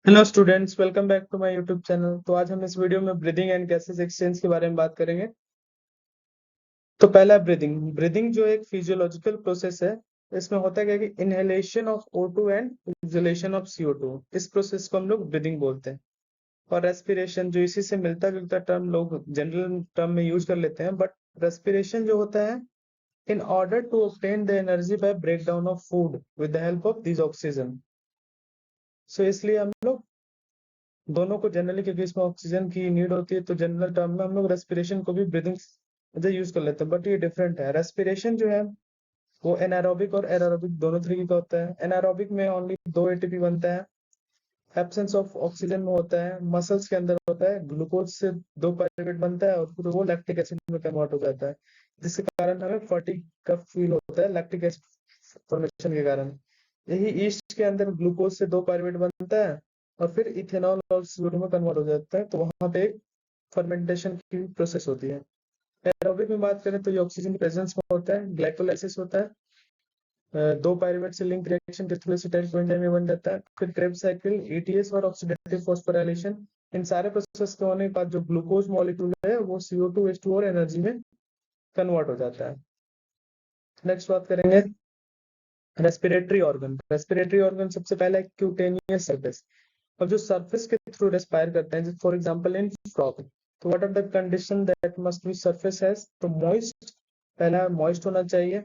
Hello students, welcome back to my YouTube channel. तो आज हम इस वीडियो में ब्रीदिंग एंड गैसेस एक्सचेंज के बारे में बात करेंगे। तो पहला ब्रीदिंग। ब्रीदिंग जो एक फिजियोलॉजिकल प्रोसेस है, इसमें होता है कि inhalation of O2 and exhalation of CO2। इस प्रोसेस को हम लोग ब्रीदिंग बोलते हैं। और रेस्पिरेशन जो इसी से मिलता जुलता टर्म लोग जनरल टर्म में यूज कर लेते हैं, बट रेस्पिरेशन जो होता है in order to obtain the energy by break down of food with the help of this oxygen. So इसलिए हम लोग दोनों को जनरली, क्योंकि इसमें ऑक्सीजन की नीड होती है, तो जनरल टर्म में हम लोग रेस्पिरेशन को भी ब्रीदिंग यूज कर लेते हैं। बट ये डिफरेंट है। रेस्पिरेशन जो है वो एनारोबिक और एरोबिक दोनों तरीके का होता है। एनारोबिक में ओनली 2 ATP बनता है, एब्सेंस ऑफ ऑक्सीजन में होता है, मसल्स के अंदर होता है, ग्लूकोज से 2 पाइरुवेट बनता है और फिर वो लैक्टिक एसिड में कन्वर्ट हो जाता है, जिसके कारण हमें फटीग का फील होता है लैक्टिक एसिड फॉर्मेशन के कारण। यही ईस्ट के अंदर ग्लूकोज से 2 पाइरुवेट बनता है और फिर इथेनॉल और CO2 में कन्वर्ट हो जाता है, तो वहां पे फर्मेंटेशन की प्रोसेस होती है। एरोबिक में बात करें तो ये ऑक्सीजन की प्रेजेंस में होता है, ग्लाइकोलाइसिस होता है, 2 पाइरुवेट से लिंक रिएक्शन के थ्रू एसिटाइल कोएंजाइम में बन जाता है, फिर क्रेब्स साइकिल, ETS और ऑक्सीडेटिव फॉस्फोराइलेशन। इन सारे प्रोसेस के होने के बाद जो ग्लूकोज मॉलिक्यूल है वो CO2 H2 और एनर्जी में कन्वर्ट हो जाता है। नेक्स्ट बात करेंगे रेस्पिरेटरी ऑर्गन। रेस्पिरेटरी ऑर्गन सबसे पहला है क्यूटेनियस सरफेस। और जो सरफेस के थ्रू रेस्पायर करते हैं, फॉर एग्जांपल इन फ्रॉग, तो what are the condition that must be surface has? तो मॉइस्ट, पहला मॉइस्ट होना चाहिए,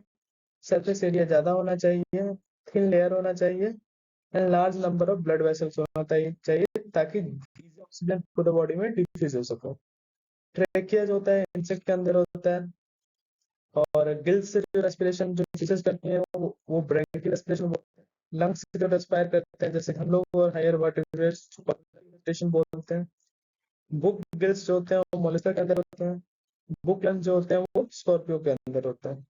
सरफेस एरिया ज्यादा होना चाहिए, थिन लेयर होना चाहिए and large number of blood vessels होना चाहिए ताकि ऑक्सीजन पूरे बॉडी में डिफ्यूज हो सके। ट्रेकिया जो होता है इंसेक्ट के अंदर होता है, और गिल्स से जो रेस्पिरेशन जो फिशेस करते हैं वो ब्रैंकियल रेस्पिरेशन बोलते हैं। लंग्स से जो रेस्पायर करते हैं जैसे हम लोग, और हायर वर्टिब्रेट्स रेस्पिरेशन बोलते हैं। बुक गिल्स जो होते हैं वो मोलस्का के अंदर होते हैं। बुक लंग्स जो होते हैं वो स्कॉर्पियो के अंदर होते हैं।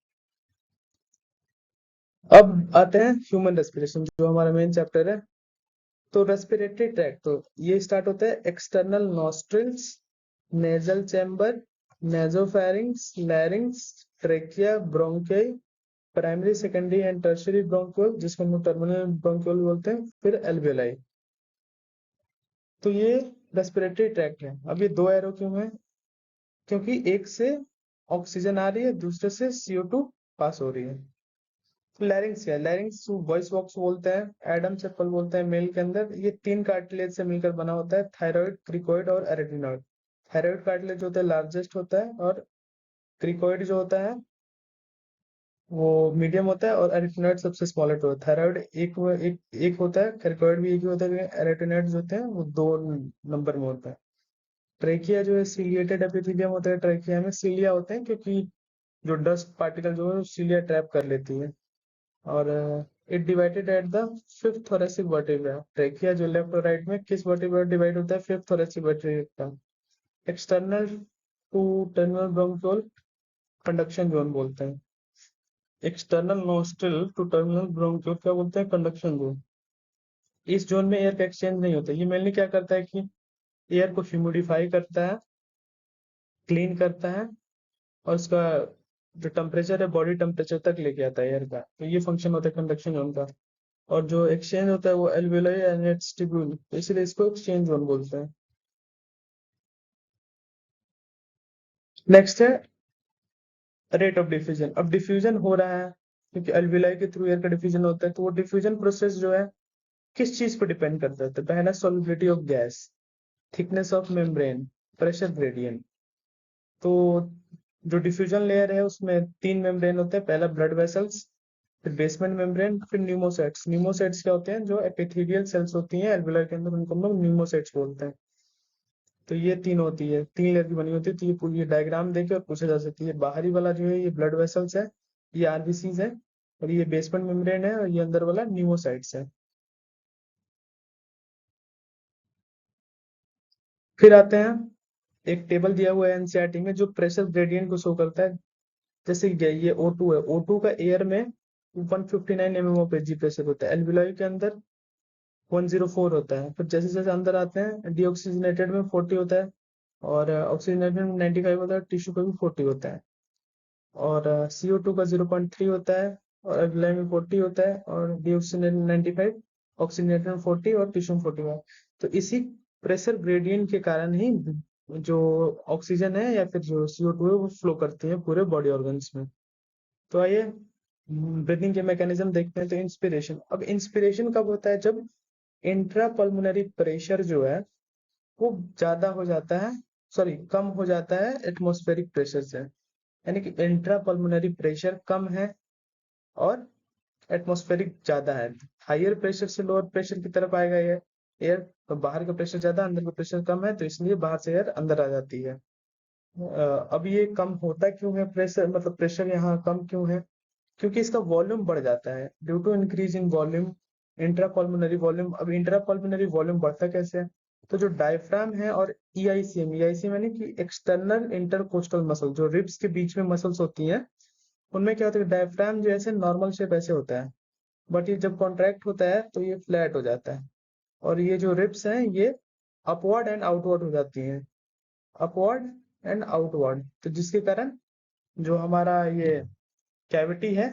अब आते हैं ह्यूमन रेस्पिरेशन, जो हमारा मेन चैप्टर है। तो रेस्पिरेटरी ट्रैक्ट, तो ये स्टार्ट होता है external nostrils, nasal chamber, nasopharynx, larynx, trachea, bronchi, primary secondary and tertiary bronchiole, जिसको हम लोग टर्मिनल ब्रोंक्यूल बोलते हैं, फिर एल्वियोलाई। तो ये रेस्पिरेटरी ट्रैक्ट है। अब ये 2 एरो क्यों है? क्योंकि एक से ऑक्सीजन आ रही है, दूसरे से CO2 पास हो रही है। लैरिंग्स क्या है? लैरिंग्स वॉइस बॉक्स बोलते हैं, एडम सेपल बोलते हैं मेल के अंदर। ये 3 कार्टिलेज से मिलकर बना होता है, थायराइड, क्रिकोइड और एरेटिनॉइड। थायराइड कार्टिलेज होता है लार्जेस्ट होता है, और क्रिकोइड जो होता है वो मीडियम होता है, और एरेटिनॉइड सबसे स्मॉलेस्ट होता है। थायराइड एक होता है, क्रिकोइड भी एक ही होता है, एरेटिनॉइड जो होते हैं वो 2 नंबर में होता है। ट्रेकिया जो है सीलिएटेड एपिथेलियम होता है, ट्रेकिया में सीलिया होते हैं क्योंकि जो डस्ट पार्टिकल जो है सीलिया ट्रैप कर लेती है। और it divided at the fifth thoracic vertebra. Trachea जो लेफ्ट और राइट में किस वर्टिब्रा डिवाइड होता है? Fifth thoracic vertebra. External to terminal bronchiole conduction zone बोलते हैं। External nostril to terminal bronchiole क्या बोलते हैं? Conduction zone. इस जोन में एयर का एक्सचेंज नहीं होता। ये मेनली क्या करता है कि एयर को ह्यूमिडिफाई करता है, क्लीन करता है, और उसका जो टेम्परेचर है बॉडी टेम्परेचर तक लेके आता है एयर का। तो ये फंक्शन होता है कंडक्शन जोन का। और जो एक्सचेंज होता है वो एल्वियोलाई एंड इट्स ट्यूब्यूल, इसलिए इसको एक्सचेंज जोन बोलते हैं। नेक्स्ट है रेट ऑफ डिफ्यूजन। अब डिफ्यूजन हो रहा है क्योंकि एल्वियोलाई के थ्रू एयर का डिफ्यूजन होता है, तो वो डिफ्यूजन प्रोसेस जो है किस चीज पर डिपेंड करता है? तो पहला solubility of gas, thickness of membrane, pressure gradient. तो जो डिफ्यूजन लेयर है उसमें 3 मेम्ब्रेन होते हैं, पहला ब्लड वेसल्स, फिर बेसमेंट मेम्ब्रेन, फिर न्यूमोसाइट्स। न्यूमोसाइट्स क्या होते हैं? जो एपिथेलियल सेल्स होती हैं एल्वियोलाई के अंदर, उनको हम लोग न्यूमोसाइट्स बोलते हैं। तो ये 3 होती है, 3 लेयर की बनी होती है। तो ये पूरी डायग्राम देके और पूछा जा सकती है। बाहरी वाला जो है ये ब्लड वेसल्स है, ये RBCs है, और ये बेसमेंट मेम्ब्रेन है, और ये अंदर वाला न्यूमोसाइट्स है। फिर आते हैं, एक टेबल दिया हुआ है NCERT में जो प्रेशर ग्रेडियंट को शो करता है। जैसे कि ये O2 है, O2 का एयर में 159 mm ऑफ Hg प्रेशर होता है, एल्वियोलाई के अंदर 104 होता है। फिर जैसे जैसे अंदर आते हैं डीऑक्सीजनेटेड में 40 होता है, और ऑक्सीजनेटेड में 95 होता है, टिश्यू का भी 40 होता है, और CO2 का 0.3 होता है, और एल्वियोलाई में 40 होता है, और डीऑक्सीजनेटेड 95, ऑक्सीजनेशन 40 और टिश्यू 45। तो इसी प्रेशर ग्रेडियंट के कारण ही जो ऑक्सीजन है या फिर जो CO2 है वो फ्लो करती है पूरे बॉडी ऑर्गन्स में। तो आइए ब्रीदिंग के मैकेनिज्म देखते हैं। तो इंस्पिरेशन, अब इंस्पिरेशन कब होता है? जब इंट्रा पल्मोनरी प्रेशर जो है वो ज्यादा हो जाता है, सॉरी कम हो जाता है एटमॉस्फेरिक प्रेशर से। यानी कि इंट्रा पल्मोनरी प्रेशर कम है और एटमॉस्फेरिक ज्यादा है। हायर प्रेशर से लोअर प्रेशर की तरफ आएगा ये एयर, तो बाहर का प्रेशर ज्यादा अंदर का प्रेशर कम है, तो इसलिए बाहर से एयर अंदर आ जाती है। अब ये कम होता क्यों है प्रेशर, मतलब प्रेशर यहाँ कम क्यों है? क्योंकि इसका वॉल्यूम बढ़ जाता है due to increase in volume intra pulmonary volume. अब इंट्रा पल्मोनरी वॉल्यूम बढ़ता कैसे है? तो जो डायफ्राम है और ईआईसीएम यानी कि एक्सटर्नल इंटरकोस्टल मसल, जो रिब्स के बीच में मसल्स होती हैं, उनमें क्या होता है, डायफ्राम जो ऐसे नॉर्मल शेप ऐसे होता है, बट ये जब कॉन्ट्रैक्ट होता है तो ये फ्लैट हो जाता है। और ये जो रिब्स हैं ये अपवर्ड एंड आउटवर्ड हो जाती हैं, अपवर्ड एंड आउटवर्ड, तो जिसके कारण जो हमारा ये कैविटी है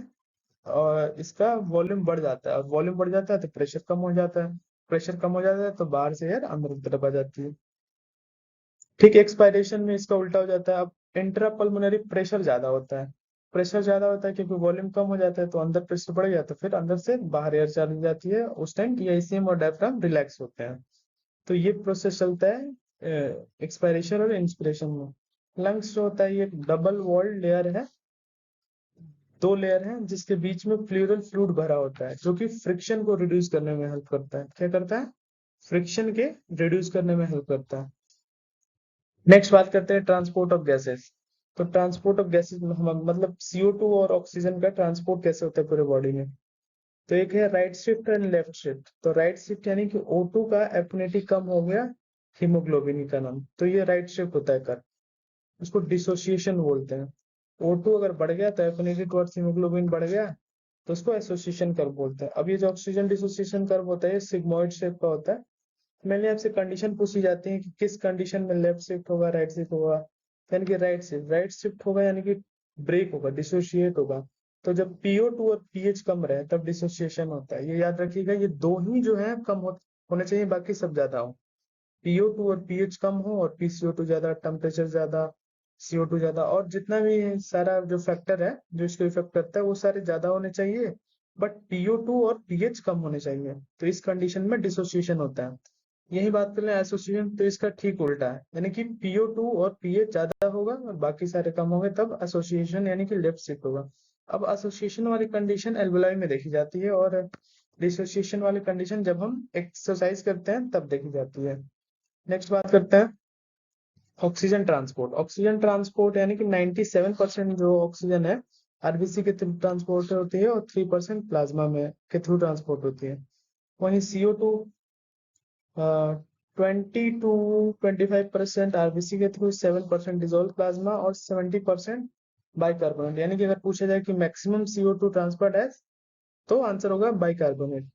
और इसका वॉल्यूम बढ़ जाता है, और वॉल्यूम बढ़ जाता है तो प्रेशर कम हो जाता है, प्रेशर कम हो जाता है तो बाहर से एयर अंदर की तरफ आ जाती है। ठीक एक्सपायरेशन में इसका उल्टा हो जाता है। अब इंट्रा पल्मोनरी प्रेशर ज्यादा होता है, प्रेशर ज्यादा होता है क्योंकि वॉल्यूम कम हो जाता है, तो अंदर प्रेशर बढ़ गया तो फिर अंदर से बाहर एयर चली जाती है, उस टाइम ईआईसीएम और डायफ्राम रिलैक्स होते हैं। तो ये प्रोसेस चलता है एक्सपायरेशन और इंस्पिरेशन में। लंग्स जो होता है ये डबल वॉल्ड लेयर है, दो लेयर हैं जिसके बीच में प्लूरल फ्लूइड भरा होता है, जो कि फ्रिक्शन को रिड्यूस करने में हेल्प करता है। क्या करता है? फ्रिक्शन के रिड्यूस करने में हेल्प करता है। नेक्स्ट बात करते हैं ट्रांसपोर्ट ऑफ गैसेस। तो ट्रांसपोर्ट ऑफ गैसेस मतलब CO2 और ऑक्सीजन का ट्रांसपोर्ट कैसे होता है पूरे बॉडी में? तो एक है right shift and left shift. तो राइट शिफ्ट यानी कि O2 का एफिनिटी कम हो गया हीमोग्लोबिन का नाम, तो ये राइट शिफ्ट होता है कर, उसको डिसोसिएशन बोलते हैं। O2 अगर बढ़ गया तो एफिनिटी टुवर्ड्स हीमोग्लोबिन बढ़ गया, तो उसको एसोसिएशन कर्व बोलते हैं। अब ये जो ऑक्सीजन डिसोसिएशन कर्व होता है ये सिग्मोइड शेप का होता है। मैंने आपसे कंडीशन पूछी जाती है कि किस कंडीशन में लेफ्ट शिफ्ट होगा राइट शिफ्ट होगा, यानी कि राइट शिफ्ट होगा यानी कि ब्रेक होगा, डिसोशिएट होगा। तो जब PO2 और पीएच कम रहे तब डिसोसिएशन होता है। ये याद रखिएगा, ये दो ही जो है कम होने चाहिए, बाकी सब ज्यादा हो। PO2 और पीएच कम हो और PCO2 ज्यादा, टेम्परेचर ज्यादा, CO2 ज्यादा, और जितना भी सारा जो फैक्टर है जो इसको इफेक्ट करता है वो सारे ज्यादा होने चाहिए, बट PO2 और पीएच कम होने चाहिए। तो इस कंडीशन में डिसोसिएशन होता है। यही बात कर रहे हैं एसोसिएशन, तो इसका ठीक उल्टा है, यानी कि PO2 और पीएच ज्यादा होगा और बाकी सारे कम होंगे, तब एसोसिएशन यानी कि लेफ्ट शिफ्ट होगा। अब एसोसिएशन वाली कंडीशन एल्वेलाई में देखी जाती है, और डिसोसिएशन वाली कंडीशन जब हम एक्सरसाइज करते हैं तब देखी जाती है। नेक्स्ट बात करते हैं ऑक्सीजन ट्रांसपोर्ट। ऑक्सीजन ट्रांसपोर्ट यानी कि 97% जो ऑक्सीजन है आरबीसी के थ्रू ट्रांसपोर्ट होती है और 3% प्लाज्मा में के थ्रू ट्रांसपोर्ट होती है। वहीं CO2 20 to 25% आरबीसी के थ्रू, 7% डिजोल्व प्लाज्मा और 70% बाइकार्बोनेट। यानी कि अगर पूछा जाए कि मैक्सिमम CO2 ट्रांसफर्ड है तो आंसर होगा बाइकार्बोनेट।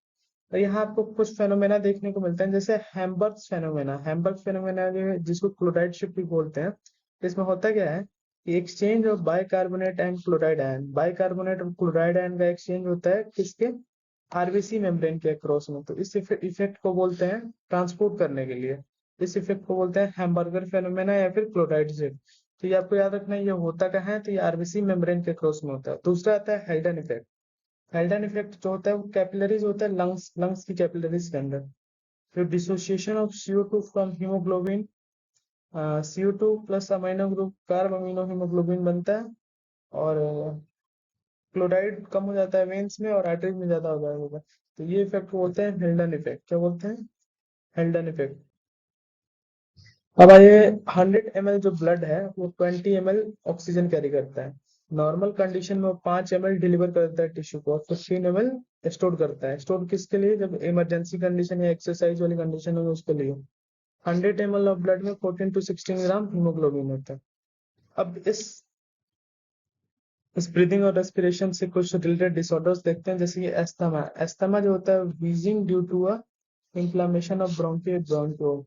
तो यहाँ आपको कुछ फेनोमेना देखने को मिलते हैं, जैसे हैम्बर्ग्स फेनोमेना। हैम्बर्ग फेनोमेना जो है जिसको क्लोराइड शिफ्ट भी बोलते हैं, इसमें होता क्या है कि exchange of bicarbonate and chloride ion, bicarbonate और क्लोराइड आयन का एक्सचेंज होता है किसके? आरबीसी मेम्ब्रेन के अक्रॉस में। तो इस इफेक्ट को बोलते हैं ट्रांसपोर्ट करने के लिए, इस इफेक्ट को बोलते हैं हैम्बर्गर फेनोमेना या फिर क्लोराइड शिफ्ट। तो ये आपको याद रखना है, ये होता कहाँ है? तो ये आरबीसी मेम्ब्रेन के अक्रॉस में होता है। दूसरा आता है हेल्डन इफेक्ट। हेल्डन इफेक्ट जो होता है वो कैपिलरीज होता है, लंग्स की कैपिलरीज के अंदर। फिर dissociation of CO2 from haemoglobin, CO2 plus amino group carb amino haemoglobin बनता है, और क्लोराइड कम हो जाता है वेन्स में और आर्टरीज में ज्यादा हो जाएगा। तो ये इफेक्ट बोलते हैं हेल्डन इफेक्ट। क्या बोलते हैं? हेल्डन इफेक्ट। अब आइए 100 ml जो ब्लड है वो 20 ml ऑक्सीजन कैरी करता है। नॉर्मल कंडीशन में वो 5 ml डिलीवर कर देता है टिश्यू को, और 15 ml स्टोर करता है। स्टोर किसके लिए? जब इमरजेंसी कंडीशन या एक्सरसाइज वाली कंडीशन हो उसके लिए। 100 ml ऑफ ब्लड में 14 to 16 ग्राम हीमोग्लोबिन होता है। अब इस ब्रीदिंग और रेस्पिरेशन से कुछ रिलेटेड डिसऑर्डर्स देखते हैं, जैसे कि एस्थमा। एस्थमा जो होता है wheezing due to a inflammation of bronchiole.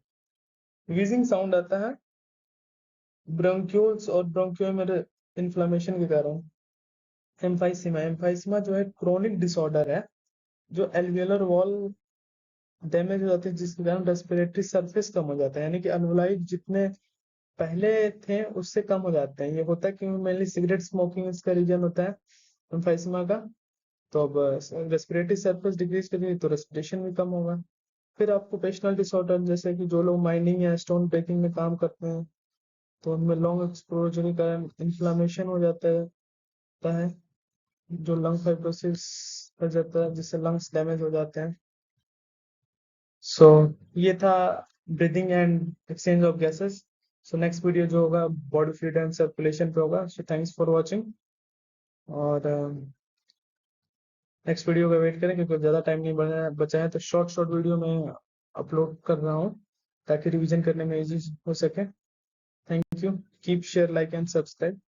Wheezing sound आता है ब्रोंक्यूल्स और ब्रोंकियो में इन्फ्लेमेशन के कारण। एम्फाइसीमा, एम्फाइसीमा जो है क्रोनिक डिसऑर्डर है जो एल्वियोलर वॉल डैमेज हो जाती है, जिसके कारण रेस्पिरेटरी सरफेस कम हो जाता है, यानी कि अल्वोलाई जितने पहले थे उससे कम हो जाते हैं। ये होता है क्योंकि मेनली सिगरेट स्मोकिंग इसका रीजन होता है एम्फाइसीमा का। तो अब रेस्पिरेटरी सरफेस डिक्रीज करेगी तो रेस्पिरेशन भी कम होगा। फिर ऑक्यूपेशनल डिसऑर्डर, जैसे कि जो लोग माइनिंग या स्टोन ब्रेकिंग में काम करते हैं तो उनमें लॉन्ग एक्सपोजर के कारण इन्फ्लामेशन हो जाता है, जो लंग फाइब्रोसिस हो जाता है, जिससे लंग्स डैमेज हो जाते हैं। सो ये था breathing and exchange of gases. So next video जो होगा बॉडी फ्लूइड एंड सर्कुलेशन पे होगा। सो थैंक्स फॉर वाचिंग, और नेक्स्ट वीडियो का वेट करें क्योंकि ज़्यादा टाइम नहीं बचा है, तो शॉर्ट शॉर्ट वीडियो में अपलोड कर रहा हूँ ताकि रिवीजन करने में इजी हो सके। Thank you, keep share, like and subscribe.